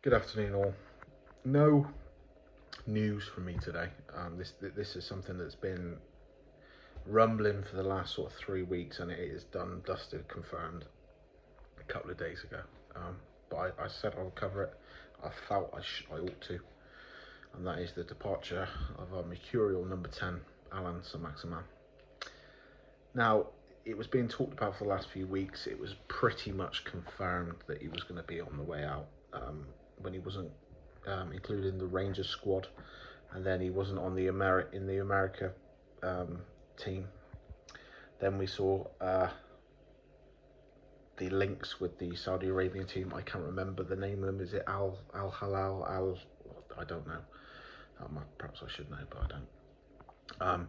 Good afternoon, all. No news from me today. This is something that's been rumbling for the last sort of 3 weeks, and it is done, dusted, confirmed a couple of days ago. But I said I would cover it. I felt I ought to, and that is the departure of our mercurial number 10, Allan Saint-Maximin. Now, it was being talked about for the last few weeks. It was pretty much confirmed that he was going to be on the way out. When he wasn't included in the Rangers squad, and then he wasn't on the America team. Then we saw the links with the Saudi Arabian team. I can't remember the name of them. Is it Al Halal Al? I don't know. Perhaps I should know, but I don't.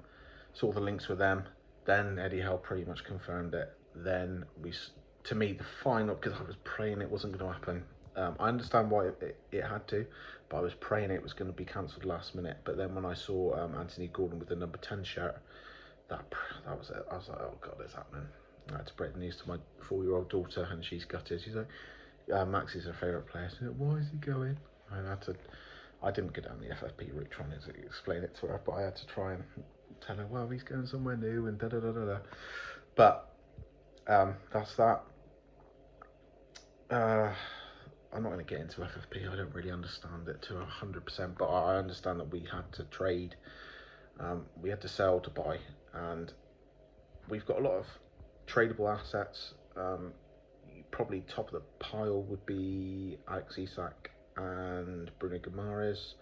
Saw the links with them. Then Eddie Howe pretty much confirmed it. Then to me, the final, because I was praying it wasn't going to happen. I understand why it had to, but I was praying it was going to be cancelled last minute. But then when I saw Anthony Gordon with the number 10 shirt, that was it. I was like, oh God, it's happening. I had to break the news to my 4-year-old daughter, and she's gutted. She's like, Maxi's her favourite player. She's like, why is he going? I didn't go down the FFP route trying to explain it to her, but I had to try and tell her, well, he's going somewhere new and da da da da da. But that's that. I'm not going to get into FFP. I don't really understand it to 100%, but I understand that we had to trade, we had to sell to buy, and we've got a lot of tradable assets. Probably top of the pile would be Alex Isak and Bruno Guimaraes,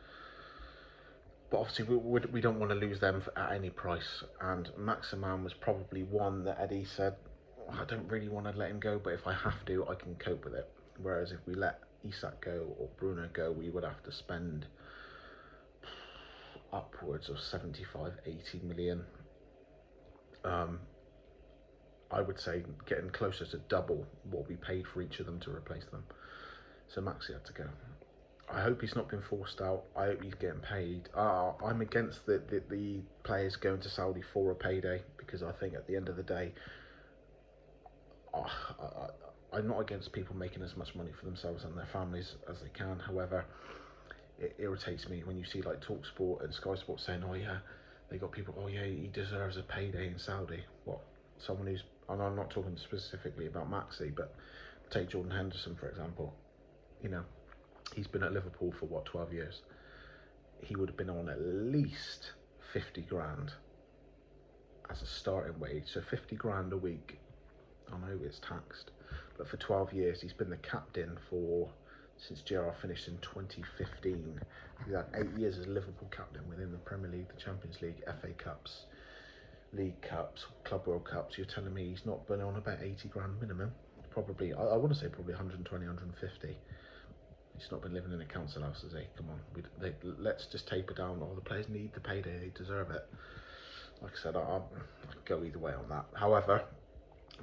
but obviously we don't want to lose them at any price. And Maximin was probably one that Eddie said, I don't really want to let him go, but if I have to, I can cope with it. Whereas if we let Isak go or Bruno go, we would have to spend upwards of 75, 80 million. I would say getting closer to double what we paid for each of them to replace them. So Maxi had to go. I hope he's not been forced out. I hope he's getting paid. I'm against the players going to Saudi for a payday, because I think at the end of the day, I'm not against people making as much money for themselves and their families as they can. However, it irritates me when you see like TalkSport and Sky Sports saying, oh yeah, they got people, oh yeah, he deserves a payday in Saudi. What? Someone who's, and I'm not talking specifically about Maxi, but take Jordan Henderson, for example. You know, he's been at Liverpool for what, 12 years? He would have been on at least 50 grand as a starting wage. So 50 grand a week. I know it's taxed, but for 12 years he's been the captain since JR finished in 2015. He's had 8 years as Liverpool captain within the Premier League, the Champions League, FA Cups, League Cups, Club World Cups. You're telling me he's not been on about 80 grand minimum? Probably, I want to say probably 120, 150. He's not been living in a council house, has he? Come on, let's just taper down. All the players need the payday, they deserve it. Like I said, I'll go either way on that. However,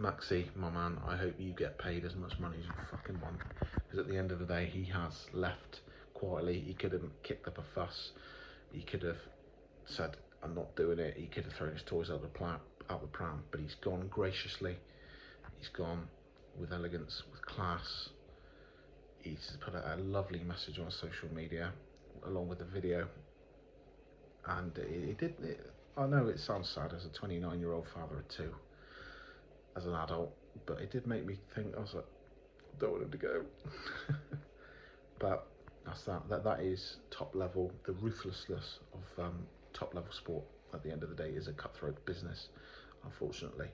Maxi, my man, I hope you get paid as much money as you fucking want, because at the end of the day, he has left quietly. He could have kicked up a fuss. He could have said, I'm not doing it. He could have thrown his toys out the pram, but he's gone graciously. He's gone with elegance, with class. He's put a lovely message on social media along with the video, and I know it sounds sad as a 29-year-old father of two, as an adult, but it did make me think. I was like, I don't want him to go. But that's that is top level. The ruthlessness of top level sport at the end of the day is a cutthroat business, unfortunately.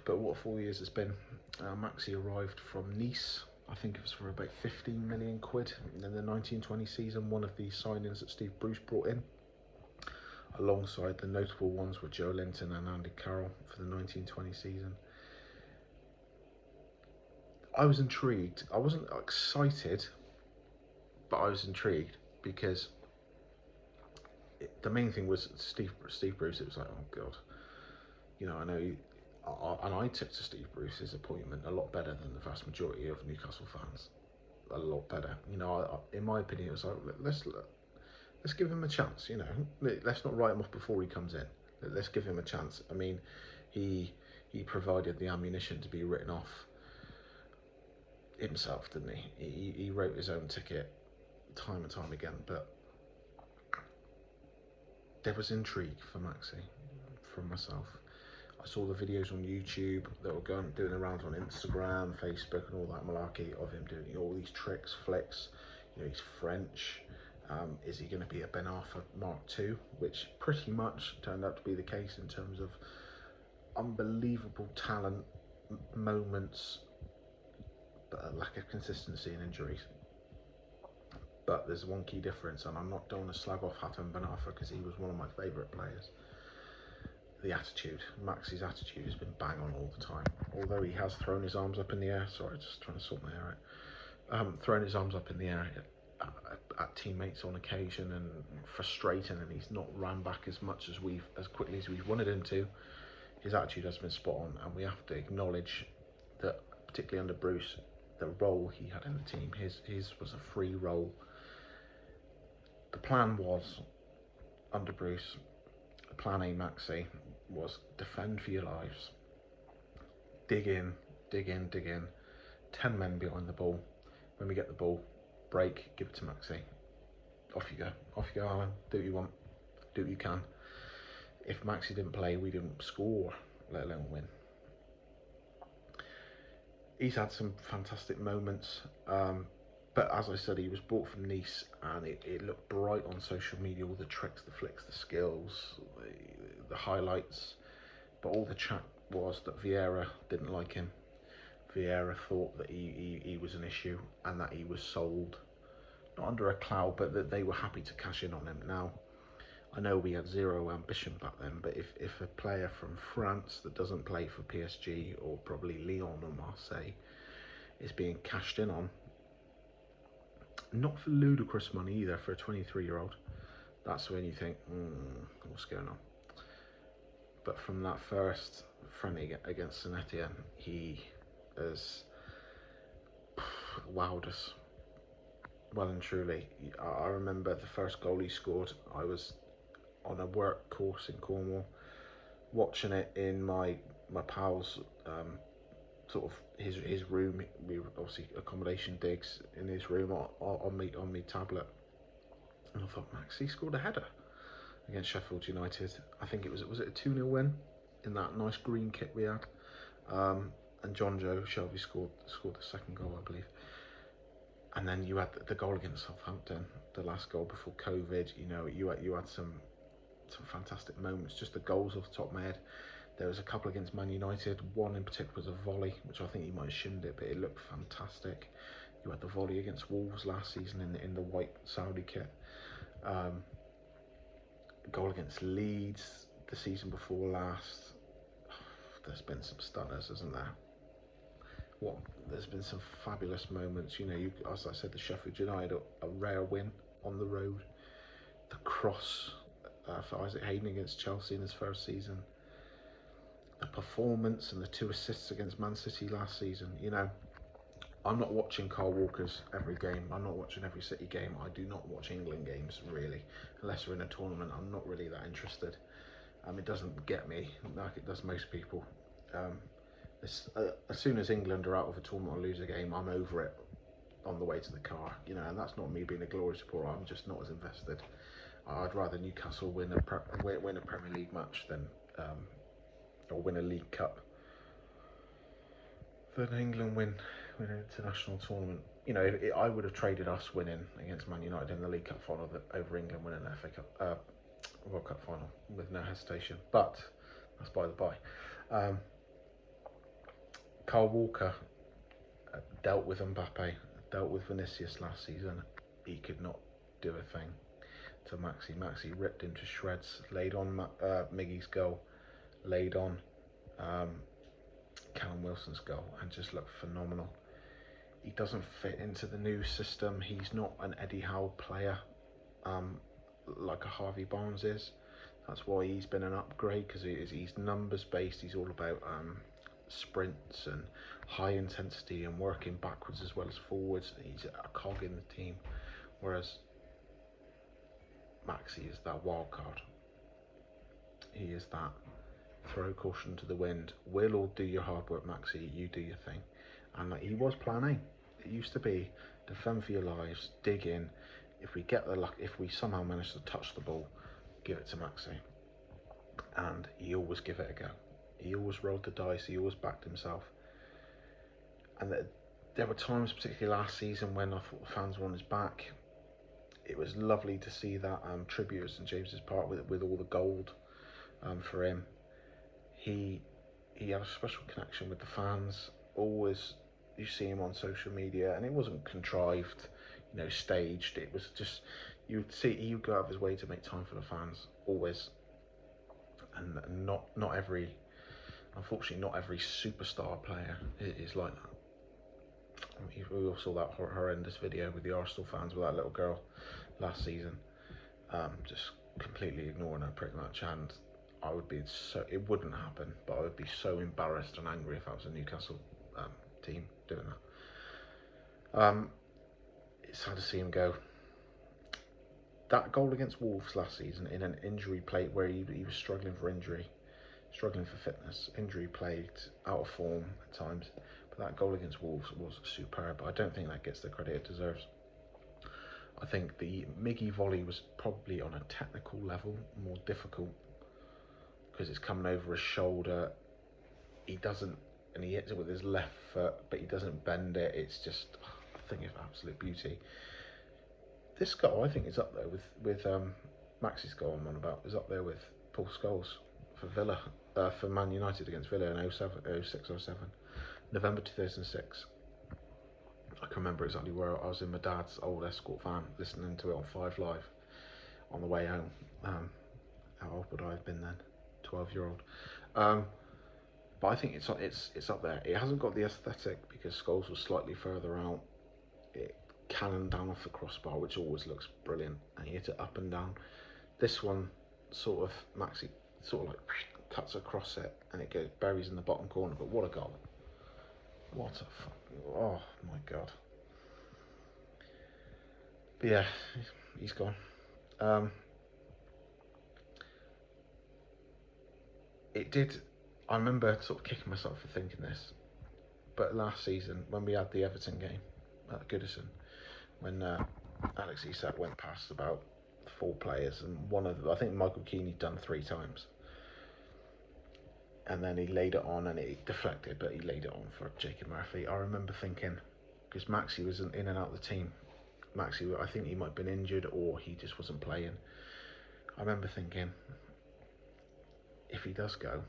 But what 4 years it's been. Maxi arrived from Nice. I think it was for about 15 million quid in the 1920 season. One of the signings that Steve Bruce brought in. Alongside the notable ones were Joe Linton and Andy Carroll for the 1920 season. I was intrigued. I wasn't excited, but I was intrigued because the main thing was Steve Bruce. It was like, oh God, you know, I know. And I took to Steve Bruce's appointment a lot better than the vast majority of Newcastle fans. A lot better. You know, in my opinion, it was like, let's give him a chance, you know. Let's not write him off before he comes in. Let's give him a chance. I mean, he provided the ammunition to be written off himself, didn't he? He wrote his own ticket time and time again, but there was intrigue for Maxi from myself. I saw the videos on YouTube that were doing the rounds on Instagram, Facebook, and all that malarkey of him doing all these tricks, flicks. You know, he's French. Is he going to be a Ben Arthur Mark II? Which pretty much turned out to be the case in terms of unbelievable talent, moments, but a lack of consistency and injuries. But there's one key difference, and I'm not going to slag off Hatem Ben Arfa because he was one of my favourite players. The attitude. Maxi's attitude has been bang on all the time. Although he has thrown his arms up in the air, sorry, just trying to sort my hair out. Thrown his arms up in the air at teammates on occasion and frustrating, and he's not ran back as quickly as we've wanted him to. His attitude has been spot on, and we have to acknowledge that, particularly under Bruce, the role he had in the team. His was a free role. The plan was, under Bruce, plan A Maxi was defend for your lives. Dig in, dig in, dig in. 10 men behind the ball. When we get the ball, break, give it to Maxi. Off you go, Allan. Do what you want, do what you can. If Maxi didn't play, we didn't score, let alone win. He's had some fantastic moments, but as I said, he was bought from Nice, and it looked bright on social media, all the tricks, the flicks, the skills, the highlights, but all the chat was that Vieira didn't like him. Vieira thought that he was an issue, and that he was sold, not under a cloud, but that they were happy to cash in on him. Now, I know we had zero ambition back then, but if a player from France that doesn't play for PSG or probably Lyon or Marseille is being cashed in on, not for ludicrous money either, for a 23-year-old, that's when you think, what's going on? But from that first friendly against Saint Etienne, he has wowed us well and truly. I remember the first goal he scored. I was on a work course in Cornwall, watching it in my pal's sort of his room. We were obviously accommodation digs in his room on me tablet, and I thought, Maxi scored a header against Sheffield United. I think was it a 2-0 win in that nice green kit we had, and John Joe Shelby scored the second goal, I believe. And then you had the goal against Southampton, the last goal before COVID. You know, you had some fantastic moments. Just the goals off the top of my head. There was a couple against Man United. One in particular was a volley, which I think he might have shimmed it, but it looked fantastic. You had the volley against Wolves last season in the white Saudi kit. Goal against Leeds the season before last. There's been some stunners, isn't there? There's been some fabulous moments. You know, as I said, the Sheffield United, a rare win on the road. The cross for Isaac Hayden against Chelsea in his first season. The performance and the 2 assists against Man City last season. You know, I'm not watching Kyle Walker's every game. I'm not watching every City game. I do not watch England games, really, unless we're in a tournament. I'm not really that interested. It doesn't get me like it does most people. As soon as England are out of a tournament or lose a game, I'm over it on the way to the car, you know, and that's not me being a glory supporter. I'm just not as invested. I'd rather Newcastle win a Premier League match than or win a League Cup than England win an international tournament. You know, I would have traded us winning against Man United in the League Cup final over England winning an FA Cup, World Cup final with no hesitation. But that's by the by. Kyle Walker dealt with Mbappe, dealt with Vinicius last season. He could not do a thing to Maxi. Maxi ripped into shreds, laid on Miggy's goal, laid on Callum Wilson's goal, and just looked phenomenal. He doesn't fit into the new system. He's not an Eddie Howe player like a Harvey Barnes is. That's why he's been an upgrade, because he's numbers based. He's all about sprints and high intensity and working backwards as well as forwards. He's a cog in the team, whereas Maxi is that wild card. He is that throw caution to the wind. We'll all do your hard work, Maxi. You do your thing. And he was plan A. It used to be defend for your lives, dig in. If we get the luck, if we somehow manage to touch the ball, give it to Maxi. And he always give it a go. He always rolled the dice, he always backed himself. And there were times, particularly last season, when I thought the fans were on his back. It was lovely to see that tribute at St James's Park with all the gold for him. He had a special connection with the fans. Always, you see him on social media, and it wasn't contrived, you know, staged. It was just, you'd see he would go out of his way to make time for the fans, always. And not every, unfortunately, not every superstar player is like that. We all saw that horrendous video with the Arsenal fans with that little girl last season, just completely ignoring her pretty much. And I would be so, it wouldn't happen, but I would be so embarrassed and angry if I was a Newcastle team doing that. It's sad to see him go. That goal against Wolves last season in an injury plate where he was struggling for injury, struggling for fitness, injury plagued, out of form at times. But that goal against Wolves was superb. I don't think that gets the credit it deserves. I think the Miggy volley was probably on a technical level more difficult because it's coming over his shoulder. He doesn't, and he hits it with his left foot, but he doesn't bend it. It's just a thing of absolute beauty. This goal, I think, is up there with Maxi's goal I'm on about, is up there with Paul Scholes for Villa, for Man United against Villa in 06-07, November 2006. I can remember exactly where I was in my dad's old Escort van, listening to it on 5 Live on the way home. How old would I have been then? 12-year-old. But I think it's up there. It hasn't got the aesthetic because Scholes was slightly further out. It cannoned down off the crossbar, which always looks brilliant, and he hit it up and down. This one, sort of, Maxi sort of like cuts across it, and it goes buries in the bottom corner. But what a goal! What a fucking, oh my god! But yeah, he's gone. It did. I remember sort of kicking myself for thinking this, but last season when we had the Everton game at Goodison, when Alex Isak went past about 4 players, and one of them, I think Michael Keane, he'd done 3 times, and then he laid it on and it deflected, but he laid it on for Jacob Murphy. I remember thinking, because Maxi was in and out of the team, Maxi, I think he might have been injured or he just wasn't playing. I remember thinking, if he does go,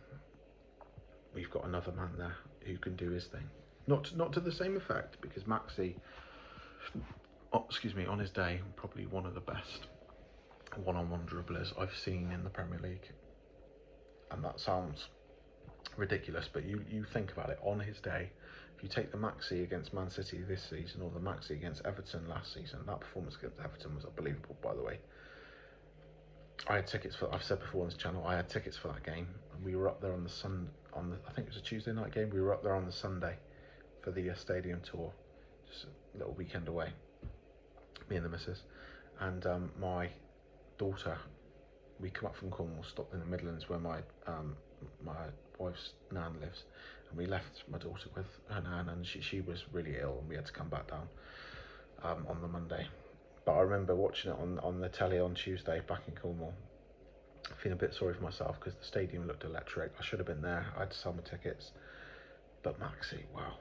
we've got another man there who can do his thing. Not to the same effect, because Maxi, on his day, probably one of the best one-on-one dribblers I've seen in the Premier League. And that sounds ridiculous, but you think about it, on his day, if you take the Maxi against Man City this season or the Maxi against Everton last season, that performance against Everton was unbelievable, by the way. I had tickets for, I've said before on this channel, I had tickets for that game, and we were up there on the I think it was a Tuesday night game, we were up there on the Sunday for the stadium tour, just a little weekend away, me and the missus, and my daughter, we come up from Cornwall, stopped in the Midlands where my wife's nan lives, and we left my daughter with her nan, and she was really ill, and we had to come back down on the Monday. But I remember watching it on the telly on Tuesday back in Cornwall, feeling a bit sorry for myself because the stadium looked electric. I should have been there, I had to sell my tickets. But Maxi, wow,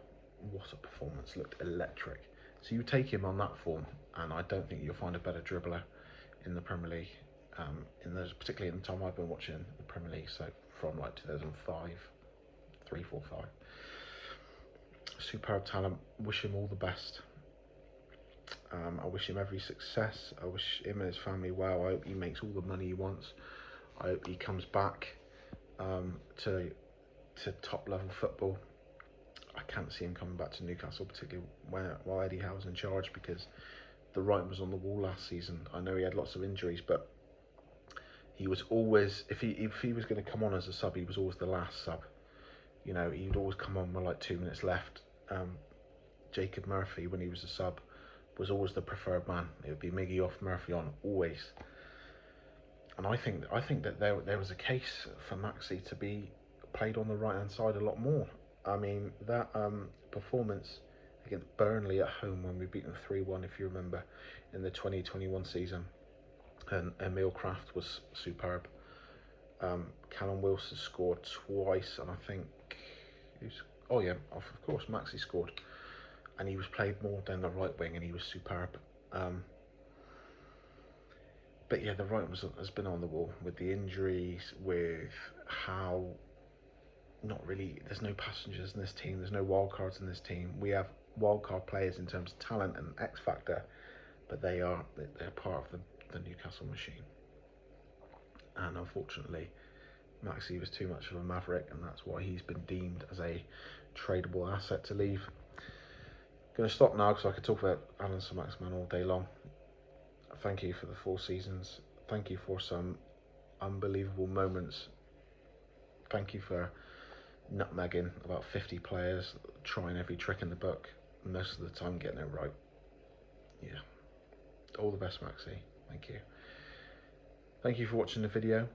what a performance, looked electric. So you take him on that form, and I don't think you'll find a better dribbler in the Premier League, particularly in the time I've been watching the Premier League, so from like 2005, 3, 4, 5. Superb talent, wish him all the best. I wish him every success. I wish him and his family well. I hope he makes all the money he wants. I hope he comes back to top level football. I can't see him coming back to Newcastle, particularly while Eddie Howe's in charge, because the writing was on the wall last season. I know he had lots of injuries, but he was always, if he was going to come on as a sub, he was always the last sub. You know, he'd always come on with like 2 minutes left. Jacob Murphy, when he was a sub, was always the preferred man. It would be Miggy off, Murphy on, always. And I think that there was a case for Maxi to be played on the right hand side a lot more. I mean, that performance against Burnley at home when we beat them 3-1, if you remember, in the 2021 season. And Emil Kraft was superb. Callum Wilson scored twice, and I think of course Maxi scored, and he was played more down the right wing, and he was superb. But yeah, the right has been on the wall with the injuries, with how there's no passengers in this team, there's no wildcards in this team. We have wildcard players in terms of talent and X factor, but they're part of the Newcastle machine. And unfortunately, Maxi was too much of a maverick, and that's why he's been deemed as a tradable asset to leave. Going to stop now because I could talk about Allan Saint-Maximin all day long. Thank you for the 4 seasons. Thank you for some unbelievable moments. Thank you for nutmegging about 50 players, trying every trick in the book, most of the time getting it right. Yeah. All the best, Maxi. Thank you. Thank you for watching the video.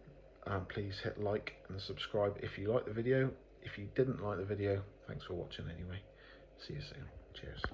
Please hit like and subscribe if you like the video. If you didn't like the video, thanks for watching anyway. See you soon. Cheers.